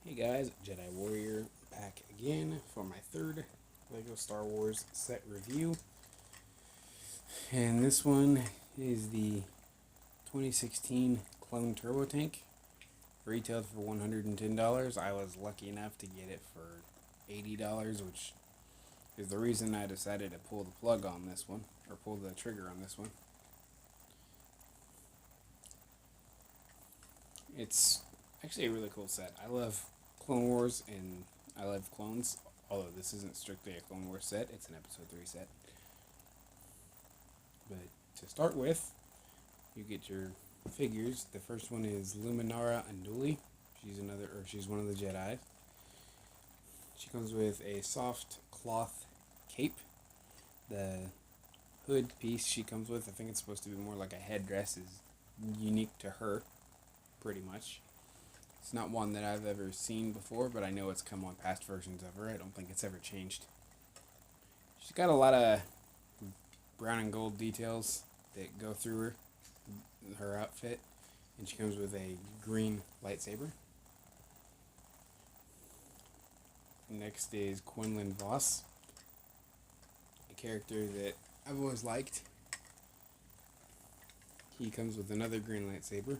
Hey guys, Jedi Warrior back again for my third LEGO Star Wars set review. And this one is the 2016 Clone Turbo Tank. Retailed for $110. I was lucky enough to get it for $80, which is the reason I decided to pull the plug on this one, or pull the trigger on this one. It's actually a really cool set. I love Clone Wars and I love clones, although this isn't strictly a Clone Wars set, it's an Episode 3 set. But to start with, you get your figures. The first one is Luminara Unduli. She's one of the Jedi. She comes with a soft cloth cape. The hood piece she comes with, I think it's supposed to be more like a headdress, is unique to her, pretty much. It's not one that I've ever seen before, but I know it's come on past versions of her. I don't think it's ever changed. She's got a lot of brown and gold details that go through her outfit, and she comes with a green lightsaber. Next is Quinlan Vos, a character that I've always liked. He comes with another green lightsaber,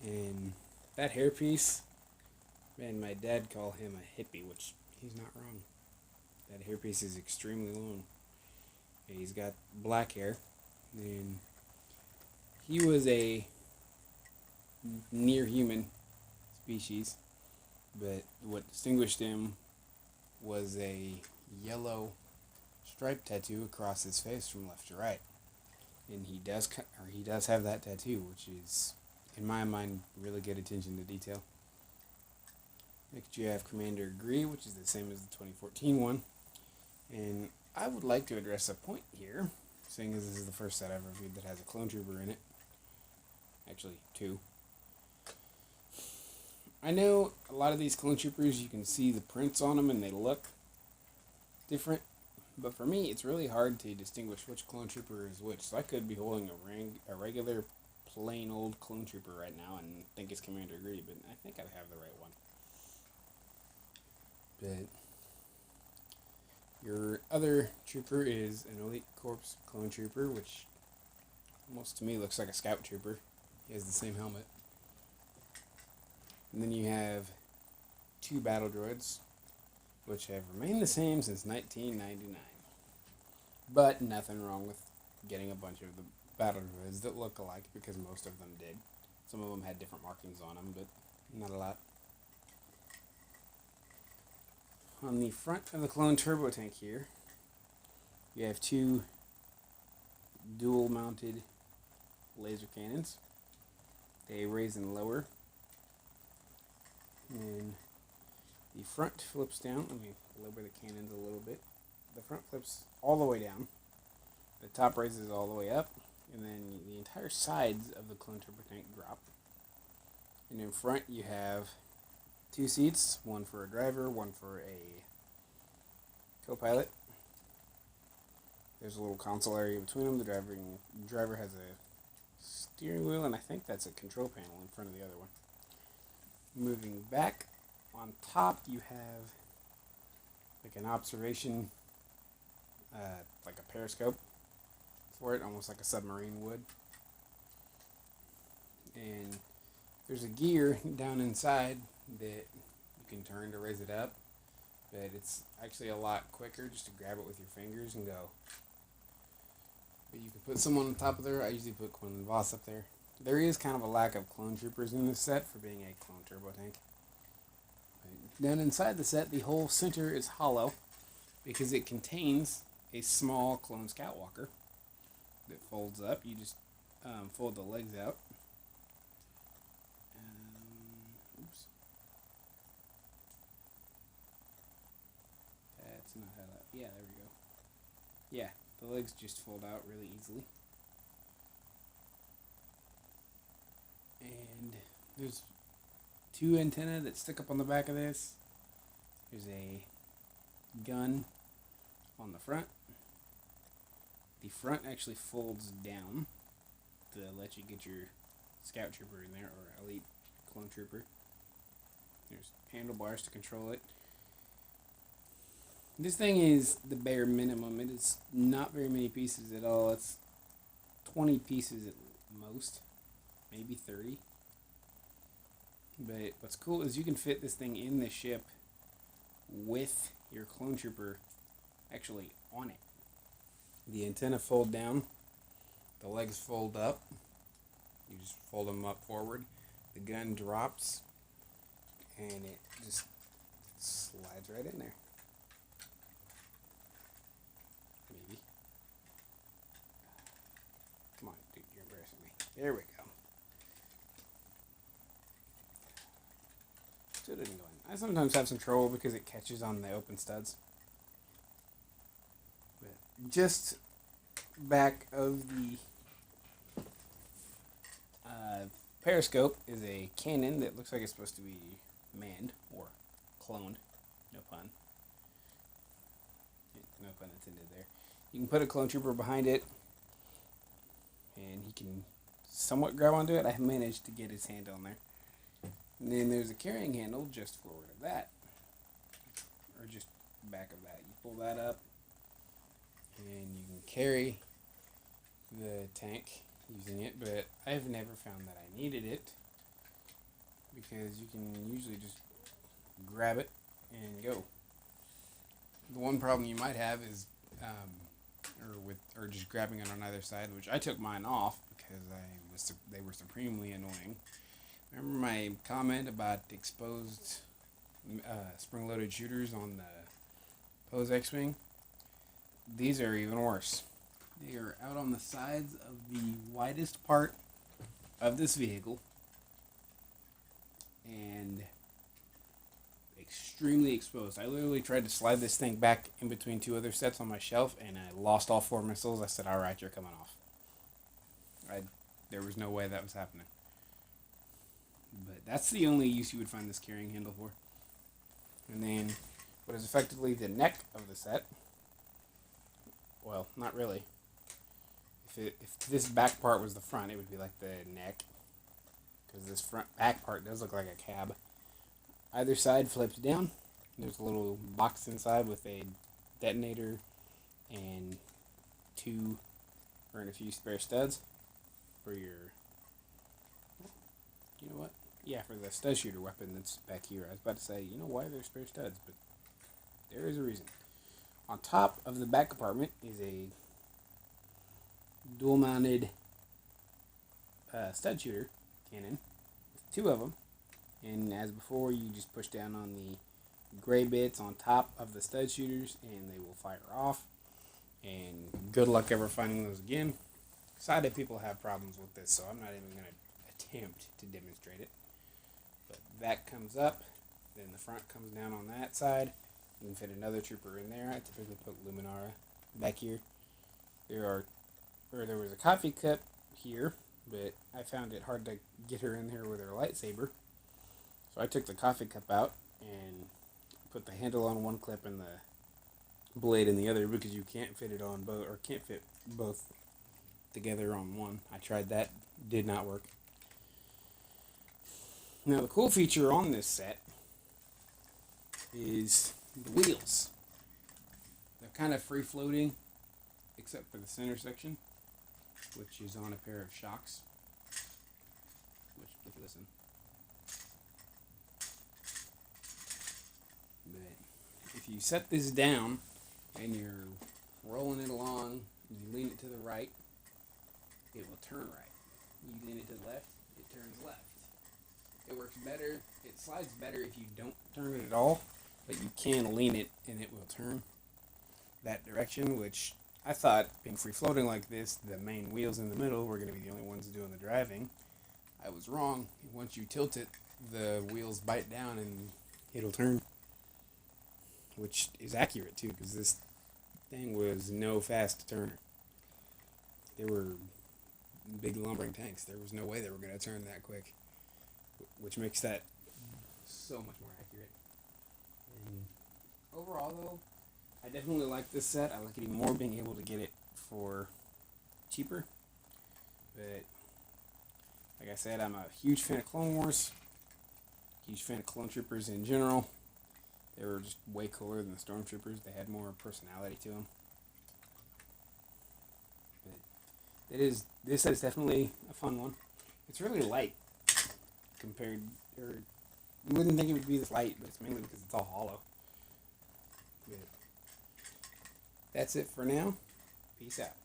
and that hairpiece, man, my dad called him a hippie, which he's not wrong. That hairpiece is extremely long. He's got black hair, and he was a near human species, but what distinguished him was a yellow stripe tattoo across his face from left to right. And he does have that tattoo, which is, in my mind, really good attention to detail. Next you have Commander Gree, which is the same as the 2014 one. And I would like to address a point here, seeing as this is the first set I've reviewed that has a clone trooper in it. Actually, two. I know a lot of these clone troopers, you can see the prints on them and they look different. But for me, it's really hard to distinguish which clone trooper is which. So I could be holding a regular, plain old clone trooper right now and think it's Commander Gree, but I think I have the right one. But your other trooper is an Elite Corps clone trooper, which almost to me looks like a scout trooper. He has the same helmet. And then you have two battle droids, which have remained the same since 1999. But nothing wrong with getting a bunch of the battle droids that look alike, because most of them did. Some of them had different markings on them, but not a lot. On the front of the Clone Turbo Tank here, you have two dual-mounted laser cannons. They raise and lower. And the front flips down. Let me lower the cannons a little bit. The front flips all the way down. The top raises all the way up. And then the entire sides of the Clone Turbo Tank drop. And in front you have two seats. One for a driver, one for a co-pilot. There's a little console area between them. The driver has a steering wheel, and I think that's a control panel in front of the other one. Moving back, on top you have like an observation, like a periscope for it, almost like a submarine would. And there's a gear down inside that you can turn to raise it up, but it's actually a lot quicker just to grab it with your fingers and go. But you can put someone on top of there. I usually put Quinlan Vos up there. There is kind of a lack of clone troopers in this set for being a clone turbo tank. Then inside the set, the whole center is hollow because it contains a small clone scout walker that folds up. You just fold the legs out. Oops. That's not how that. Yeah, there we go. Yeah, the legs just fold out really easily. And there's two antennae that stick up on the back of this. There's a gun on the front. The front actually folds down to let you get your scout trooper in there, or elite clone trooper. There's There's handlebars to control it. This thing is the bare minimum. It is not very many pieces at all. It's 20 pieces at most, maybe 30. But what's cool is you can fit this thing in the ship with your clone trooper actually on it. The antenna fold down, the legs fold up. You just fold them up forward. The gun drops, and it just slides right in there. Maybe. Come on, dude, you're embarrassing me. There we go. Still didn't go in. I sometimes have some trouble because it catches on the open studs. But just back of the periscope is a cannon that looks like it's supposed to be manned or cloned. No pun. No pun intended there. You can put a clone trooper behind it, and he can somewhat grab onto it. I managed to get his hand on there. And then there's a carrying handle just forward of that, or just back of that. You pull that up, and you can carry the tank using it, but I've never found that I needed it because you can usually just grab it and go. The one problem you might have is or just grabbing it on either side, which I took mine off because they were supremely annoying. Remember my comment about exposed spring-loaded shooters on the Poe's X-Wing? These are even worse. They are out on the sides of the widest part of this vehicle and extremely exposed. I literally tried to slide this thing back in between two other sets on my shelf, and I lost all 4 missiles. I said, alright, you're coming off. There was no way that was happening. But that's the only use you would find this carrying handle for. And then what is effectively the neck of the set. Well, not really. If this back part was the front, it would be like the neck. Because this front back part does look like a cab. Either side flips down. There's a little box inside with a detonator and a few spare studs for your... You know what? Yeah, for the stud shooter weapon that's back here. I was about to say, you know why there's spare studs, but there is a reason. On top of the back compartment is a dual-mounted stud shooter cannon with 2 of them. And as before, you just push down on the gray bits on top of the stud shooters, and they will fire off. And good luck ever finding those again. Decided people have problems with this, so I'm not even going to attempt to demonstrate it. But that comes up, then the front comes down on that side. You can fit another trooper in there. I typically put Luminara back here. There was a coffee cup here, but I found it hard to get her in there with her lightsaber. So I took the coffee cup out and put the handle on one clip and the blade in the other because you can't fit it on both, or can't fit both together on one. I tried that, did not work. Now the cool feature on this set is the wheels. They're kind of free floating, except for the center section, which is on a pair of shocks. Listen. But if you set this down and you're rolling it along, you lean it to the right, it will turn right. You lean it to the left, it turns left. It works better, it slides better if you don't turn it at all, but you can lean it and it will turn that direction, which I thought, being free floating like this, the main wheels in the middle were going to be the only ones doing the driving. I was wrong. Once you tilt it, the wheels bite down and it'll turn, which is accurate too, because this thing was no fast turner. They were big lumbering tanks. There was no way they were going to turn that quick, which makes that so much more accurate. And overall, though, I definitely like this set. I like it even more being able to get it for cheaper. But like I said, I'm a huge fan of Clone Wars. Huge fan of Clone Troopers in general. They were just way cooler than the Stormtroopers. They had more personality to them. But this set is definitely a fun one. It's really light compared, or you wouldn't think it would be this light, but it's mainly because it's all hollow. But that's it for now. Peace out.